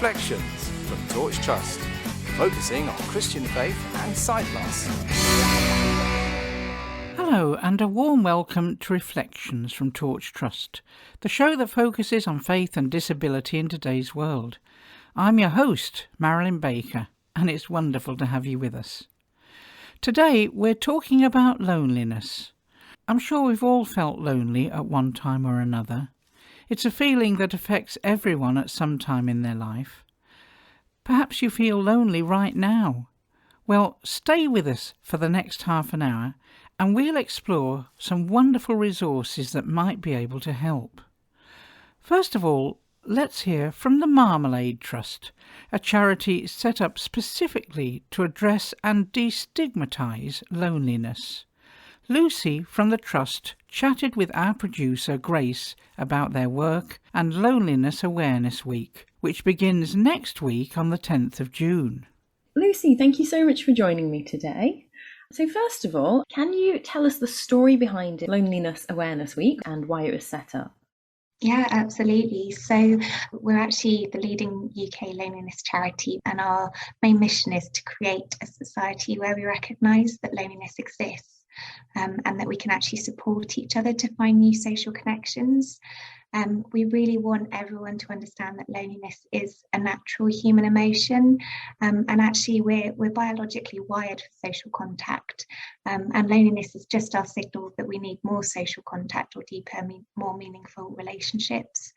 Reflections from Torch Trust, focusing on Christian faith and sight loss. Hello and a warm welcome to Reflections from Torch Trust, the show that focuses on faith and disability in today's world. I'm your host, Marilyn Baker, and it's wonderful to have you with us. Today we're talking about loneliness. I'm sure we've all felt lonely at one time or another. It's a feeling that affects everyone at some time in their life. Perhaps you feel lonely right now. Well, stay with us for the next half an hour and we'll explore some wonderful resources that might be able to help. First of all, let's hear from the Marmalade Trust, a charity set up specifically to address and destigmatise loneliness. Lucy from the Trust chatted with our producer Grace about their work and Loneliness Awareness Week, which begins next week on the 10th of June. Lucy, thank you so much for joining me today. So first of all, can you tell us the story behind Loneliness Awareness Week and why it was set up? Yeah, absolutely. So we're actually the leading UK loneliness charity, and our main mission is to create a society where we recognise that loneliness exists. And that we can actually support each other to find new social connections. We really want everyone to understand that loneliness is a natural human emotion, and actually we're biologically wired for social contact, and loneliness is just our signal that we need more social contact or deeper, more meaningful relationships.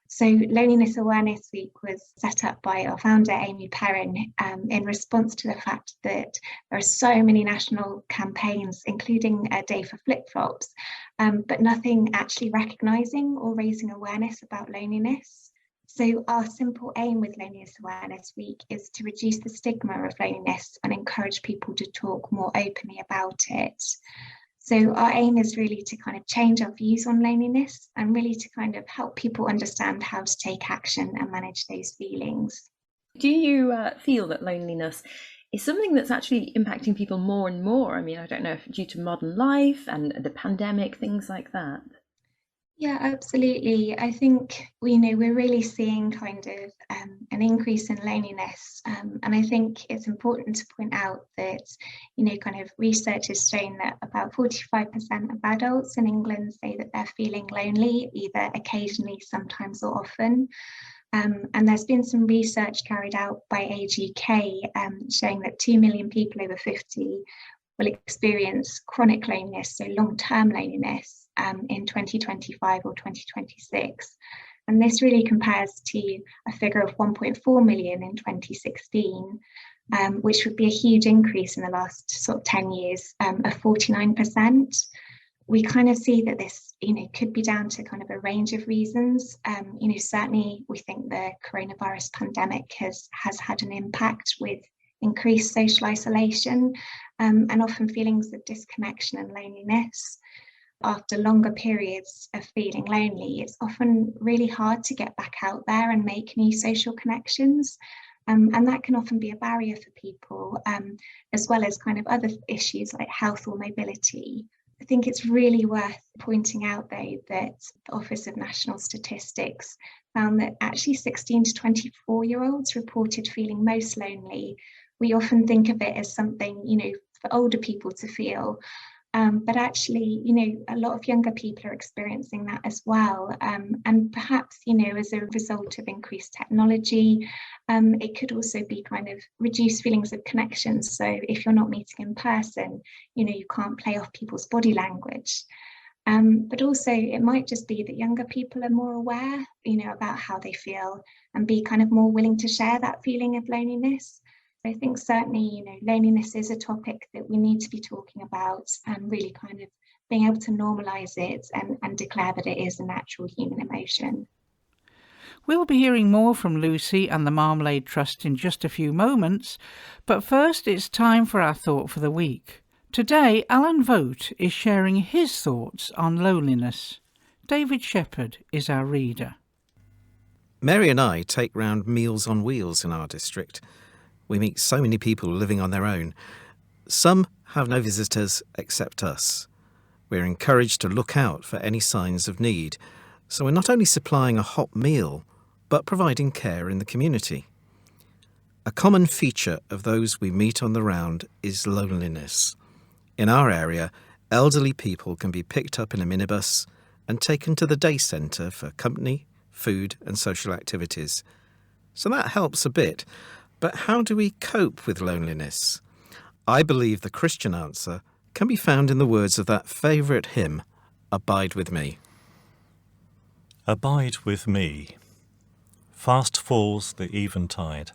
So Loneliness Awareness Week was set up by our founder, Amy Perrin, in response to the fact that there are so many national campaigns, including a day for flip-flops, but nothing actually recognising or raising awareness about loneliness. So our simple aim with Loneliness Awareness Week is to reduce the stigma of loneliness and encourage people to talk more openly about it. So our aim is really to kind of change our views on loneliness and really to kind of help people understand how to take action and manage those feelings. Do you feel that loneliness is something that's actually impacting people more and more? I mean, I don't know if due to modern life and the pandemic, things like that. Yeah, absolutely. I think we're really seeing kind of an increase in loneliness, and I think it's important to point out that kind of research has shown that about 45% of adults in England say that they're feeling lonely, either occasionally, sometimes, or often. And there's been some research carried out by Age UK showing that 2 million people over 50 will experience chronic loneliness, so long-term loneliness, in 2025 or 2026. And this really compares to a figure of 1.4 million in 2016, which would be a huge increase in the last sort of 10 years of 49%. We kind of see that this, could be down to kind of a range of reasons. Certainly we think the coronavirus pandemic has had an impact with increased social isolation and often feelings of disconnection and loneliness. After longer periods of feeling lonely, it's often really hard to get back out there and make new social connections. And that can often be a barrier for people, as well as kind of other issues like health or mobility. I think it's really worth pointing out, though, that the Office of National Statistics found that actually 16 to 24-year-olds reported feeling most lonely. We often think of it as something, for older people to feel. But actually, a lot of younger people are experiencing that as well. And perhaps, as a result of increased technology, it could also be kind of reduced feelings of connection. So if you're not meeting in person, you can't play off people's body language. But also it might just be that younger people are more aware, about how they feel and be kind of more willing to share that feeling of loneliness. I think certainly, loneliness is a topic that we need to be talking about and really kind of being able to normalise it and declare that it is a natural human emotion. We'll be hearing more from Lucy and the Marmalade Trust in just a few moments, but first it's time for our thought for the week. Today, Alan Vogt is sharing his thoughts on loneliness. David Shepherd is our reader. Mary and I take round Meals on Wheels in our district. We meet so many people living on their own. Some have no visitors except us. We're encouraged to look out for any signs of need. So we're not only supplying a hot meal, but providing care in the community. A common feature of those we meet on the round is loneliness. In our area, elderly people can be picked up in a minibus and taken to the day centre for company, food and social activities. So that helps a bit. But how do we cope with loneliness? I believe the Christian answer can be found in the words of that favourite hymn, Abide with Me. Abide with me. Fast falls the eventide.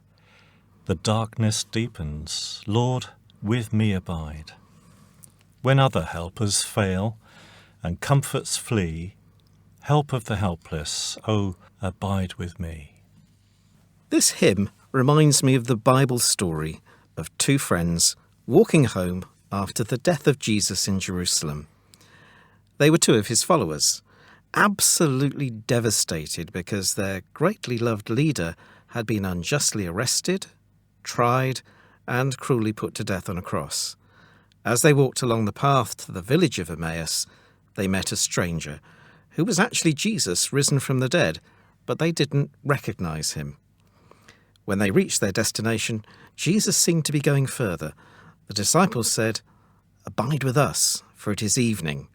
The darkness deepens. Lord, with me abide. When other helpers fail and comforts flee, help of the helpless, oh, abide with me. This hymn reminds me of the Bible story of two friends walking home after the death of Jesus in Jerusalem. They were two of his followers, absolutely devastated because their greatly loved leader had been unjustly arrested, tried, and cruelly put to death on a cross. As they walked along the path to the village of Emmaus, they met a stranger who was actually Jesus risen from the dead, but they didn't recognise him. When they reached their destination, Jesus seemed to be going further. The disciples said, "Abide with us, for it is evening."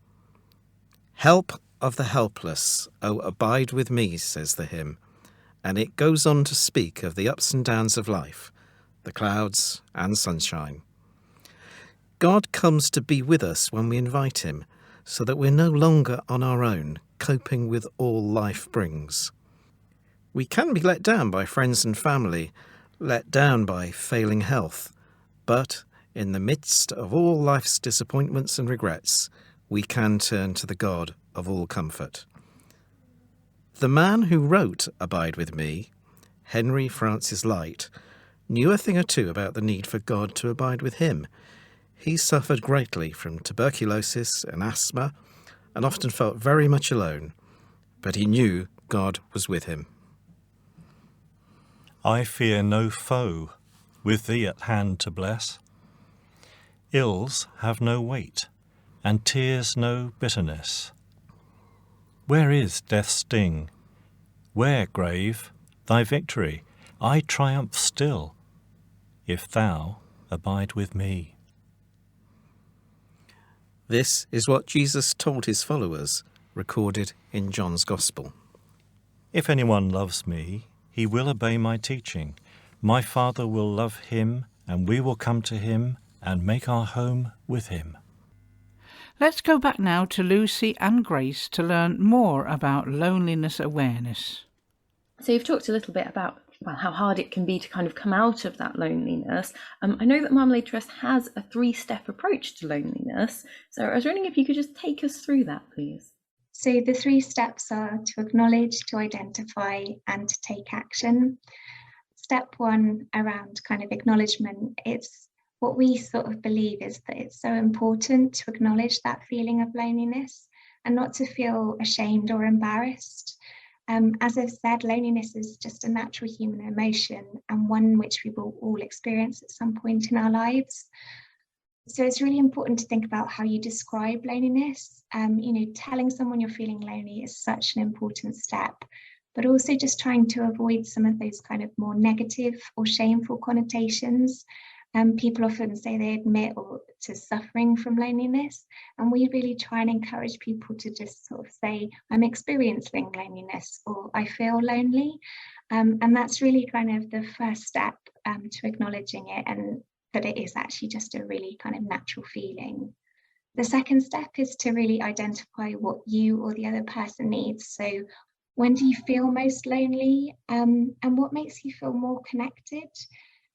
Help of the helpless, oh, abide with me, says the hymn. And it goes on to speak of the ups and downs of life, the clouds and sunshine. God comes to be with us when we invite him, so that we're no longer on our own, coping with all life brings. We can be let down by friends and family, let down by failing health, but in the midst of all life's disappointments and regrets, we can turn to the God of all comfort. The man who wrote Abide with Me, Henry Francis Lyte, knew a thing or two about the need for God to abide with him. He suffered greatly from tuberculosis and asthma and often felt very much alone, but he knew God was with him. I fear no foe, with thee at hand to bless. Ills have no weight, and tears no bitterness. Where is death's sting? Where, grave, thy victory? I triumph still, if thou abide with me. This is what Jesus told his followers, recorded in John's Gospel. If anyone loves me, he will obey my teaching. My Father will love him, and we will come to him and make our home with him. Let's go back now to Lucy and Grace to learn more about loneliness awareness. So you've talked a little bit about how hard it can be to kind of come out of that loneliness. I know that Marmalade Trust has a 3-step approach to loneliness. So I was wondering if you could just take us through that, please. So the 3 steps are to acknowledge, to identify, and to take action. Step 1 around kind of acknowledgement, it's what we sort of believe is that it's so important to acknowledge that feeling of loneliness and not to feel ashamed or embarrassed. As I've said, loneliness is just a natural human emotion and one which we will all experience at some point in our lives. So it's really important to think about how you describe loneliness. Telling someone you're feeling lonely is such an important step, but also just trying to avoid some of those kind of more negative or shameful connotations. People often say they admit to suffering from loneliness, and we really try and encourage people to just sort of say, I'm experiencing loneliness, or I feel lonely. And that's really kind of the first step to acknowledging it, and that it is actually just a really kind of natural feeling. The second step is to really identify what you or the other person needs. So when do you feel most lonely, and what makes you feel more connected?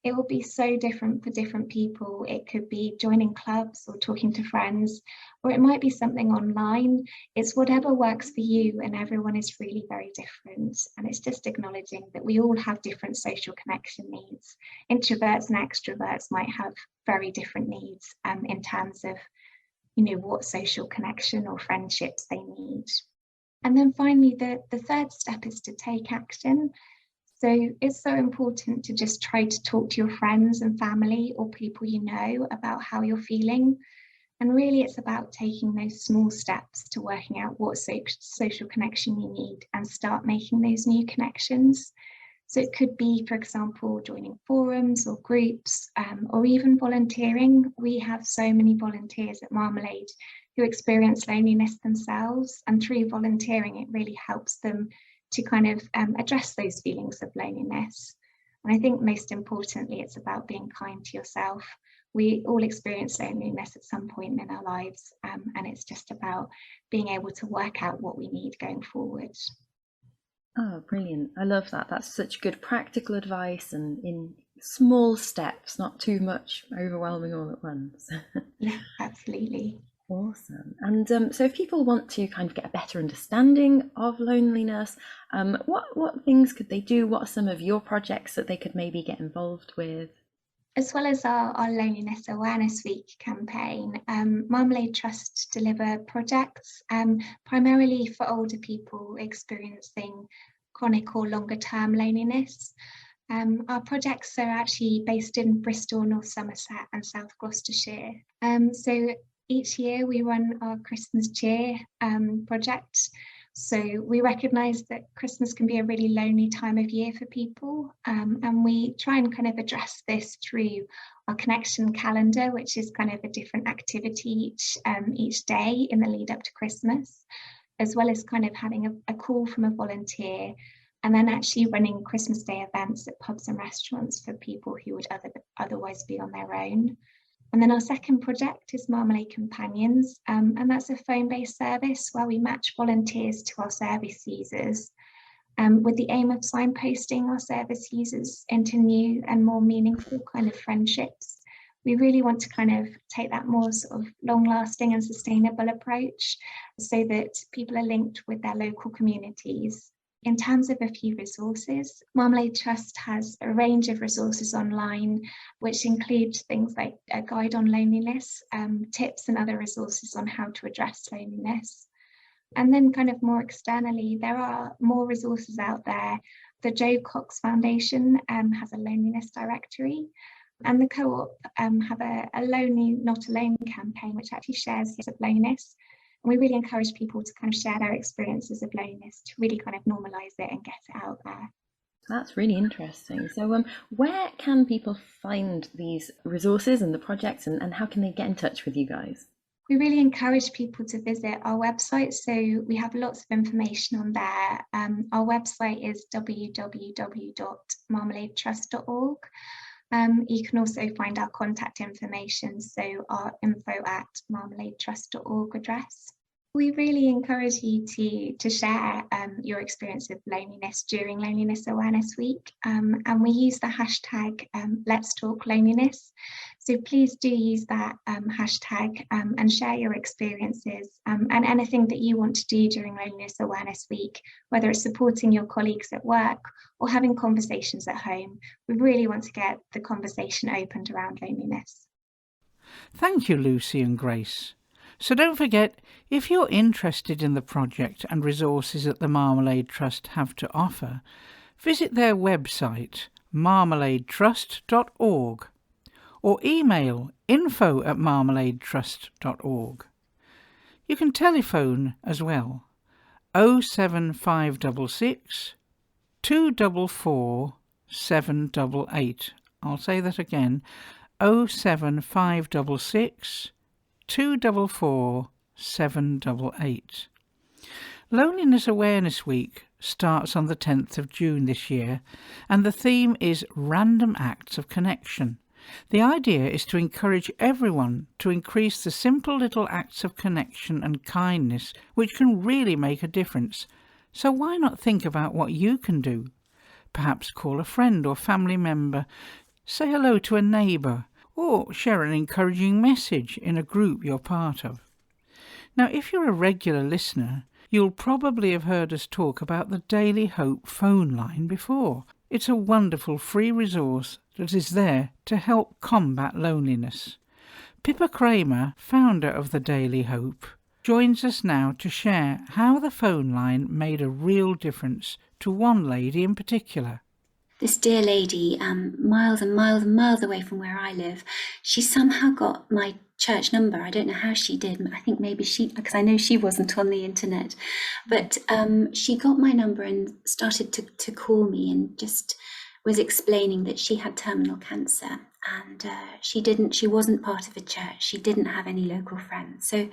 It will be so different for different people. It could be joining clubs or talking to friends, or it might be something online. It's whatever works for you, and everyone is really very different. And it's just acknowledging that we all have different social connection needs. Introverts and extroverts might have very different needs in terms of, what social connection or friendships they need. And then finally, the third step is to take action. So it's so important to just try to talk to your friends and family or people you know about how you're feeling. And really it's about taking those small steps to working out what social connection you need and start making those new connections. So it could be, for example, joining forums or groups, or even volunteering. We have so many volunteers at Marmalade who experience loneliness themselves, and through volunteering it really helps them to kind of address those feelings of loneliness. And I think most importantly, it's about being kind to yourself. We all experience loneliness at some point in our lives, and it's just about being able to work out what we need going forward. Oh, brilliant. I love that. That's such good practical advice, and in small steps, not too much overwhelming all at once. Yeah, absolutely. Awesome. And so if people want to kind of get a better understanding of loneliness, what things could they do? What are some of your projects that they could maybe get involved with? As well as our Loneliness Awareness Week campaign, Marmalade Trust deliver projects primarily for older people experiencing chronic or longer term loneliness. Our projects are actually based in Bristol, North Somerset and South Gloucestershire. So each year we run our Christmas Cheer project. So we recognise that Christmas can be a really lonely time of year for people, and we try and kind of address this through our connection calendar, which is kind of a different activity each day in the lead up to Christmas, as well as kind of having a call from a volunteer, and then actually running Christmas Day events at pubs and restaurants for people who would otherwise be on their own. And then our second project is Marmalade Companions, and that's a phone-based service where we match volunteers to our service users with the aim of signposting our service users into new and more meaningful kind of friendships. We really want to kind of take that more sort of long-lasting and sustainable approach so that people are linked with their local communities. In terms of a few resources, Marmalade Trust has a range of resources online, which include things like a guide on loneliness, tips and other resources on how to address loneliness. And then kind of more externally, there are more resources out there. The Joe Cox Foundation has a loneliness directory, and the Co-op have a Lonely Not Alone campaign, which actually shares of loneliness. And we really encourage people to kind of share their experiences of loneliness to really kind of normalise it and get it out there. That's really interesting. So where can people find these resources and the projects, and how can they get in touch with you guys? We really encourage people to visit our website. So we have lots of information on there. Our website is www.marmaladetrust.org. You can also find our contact information, so our info@marmaladetrust.org address. We really encourage you to share your experience of loneliness during Loneliness Awareness Week, and we use the hashtag Let's Talk Loneliness. So please do use that hashtag and share your experiences and anything that you want to do during Loneliness Awareness Week, whether it's supporting your colleagues at work or having conversations at home. We really want to get the conversation opened around loneliness. Thank you, Lucy and Grace. So don't forget, if you're interested in the project and resources that the Marmalade Trust have to offer, visit their website, marmaladetrust.org, or email info@marmaladetrust.org. You can telephone as well, 07566 244 788. I'll say that again, 07566 244 788. Loneliness Awareness Week starts on the 10th of June this year, and the theme is Random Acts of Connection. The idea is to encourage everyone to increase the simple little acts of connection and kindness which can really make a difference. So why not think about what you can do? Perhaps call a friend or family member, say hello to a neighbour, or share an encouraging message in a group you're part of. Now, if you're a regular listener, you'll probably have heard us talk about the Daily Hope phone line before. It's a wonderful free resource that is there to help combat loneliness. Pippa Kramer, founder of the Daily Hope, joins us now to share how the phone line made a real difference to one lady in particular. This dear lady, miles and miles and miles away from where I live, she somehow got my church number. I don't know how she did. I think maybe because I know she wasn't on the internet, but she got my number and started to call me and just was explaining that she had terminal cancer, and she wasn't part of a church. She didn't have any local friends. So,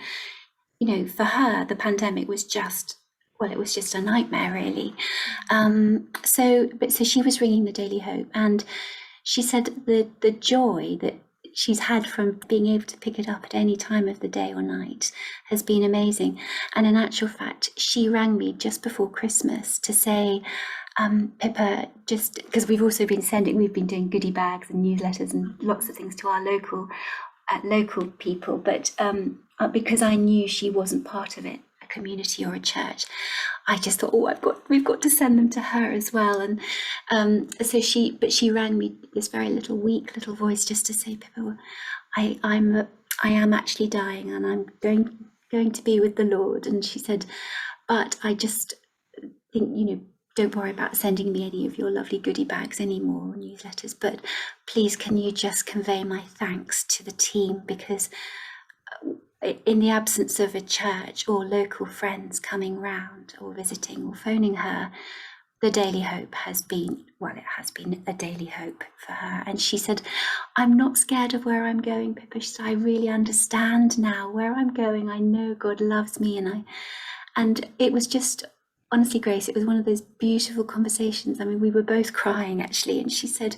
for her, the pandemic was just a nightmare, really. So she was ringing the Daily Hope, and she said the joy that she's had from being able to pick it up at any time of the day or night has been amazing. And in actual fact, she rang me just before Christmas to say, Pippa, just because we've been doing goodie bags and newsletters and lots of things to our local people, but because I knew she wasn't part of it, a community or a church, I just thought, we've got to send them to her as well. And so she rang me, this very weak little voice, just to say, Pippa, I am actually dying, and I'm going to be with the Lord. And she said, but I just think, don't worry about sending me any of your lovely goodie bags anymore, or newsletters, but please, can you just convey my thanks to the team, because in the absence of a church or local friends coming round or visiting or phoning her, the Daily Hope has been a daily hope for her. And she said, I'm not scared of where I'm going, Pippa. She said, I really understand now where I'm going. I know God loves me. And it was just, honestly, Grace, it was one of those beautiful conversations. I mean, we were both crying, actually. And she said,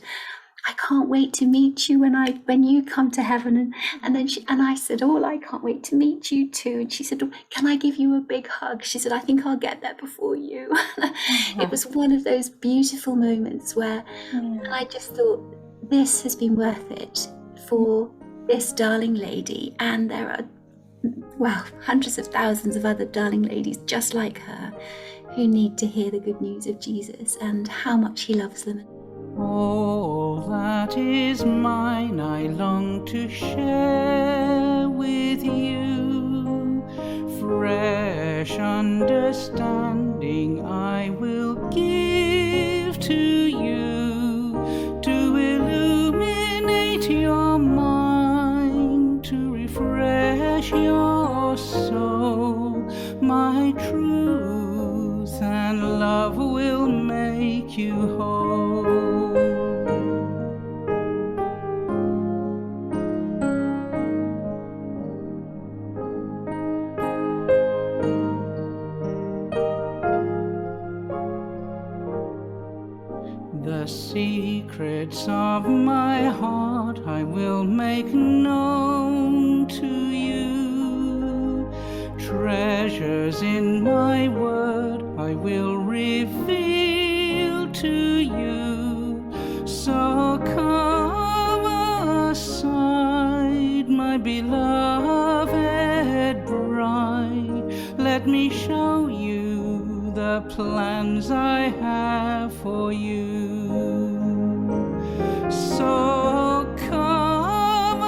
I can't wait to meet you when you come to heaven. And I said, I can't wait to meet you too. And she said, can I give you a big hug? She said, I think I'll get there before you. It was one of those beautiful moments where and I just thought, this has been worth it for this darling lady. And there are, hundreds of thousands of other darling ladies just like her who need to hear the good news of Jesus and how much he loves them. All that is mine I long to share with you. Fresh understanding I will give to you, to illuminate your mind, to refresh your soul. My truth and love will make you whole. The secrets of my heart I will make known to you. Treasures in my word I will reveal to you. So come aside, my beloved bride. Let me show you the plans I have for you. So come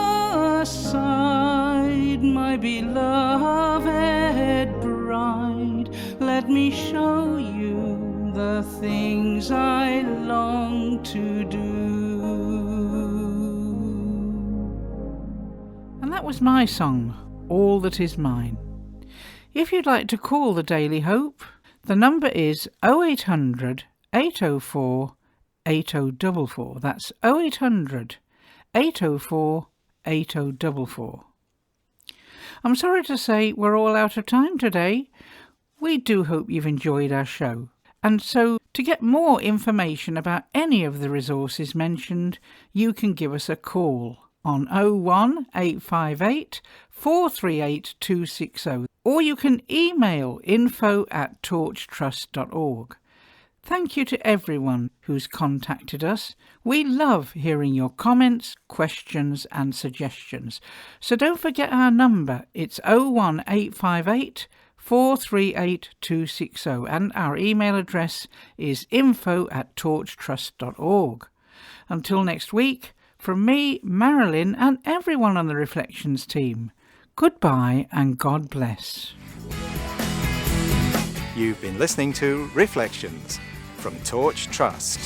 aside, my beloved bride. Let me show you the things I long to do. And that was my song, All That Is Mine. If you'd like to call the Daily Hope, the number is 0800 804 8044. That's 0800 804 8044. I'm sorry to say we're all out of time today. We do hope you've enjoyed our show. And so, to get more information about any of the resources mentioned, you can give us a call on 01858 438 260, or you can email info@torchtrust.org. Thank you to everyone who's contacted us. We love hearing your comments, questions and suggestions. So don't forget our number. It's 01858 438 260, and our email address is info@torchtrust.org. Until next week, from me, Marilyn, and everyone on the Reflections team, goodbye and God bless. You've been listening to Reflections from Torch Trust.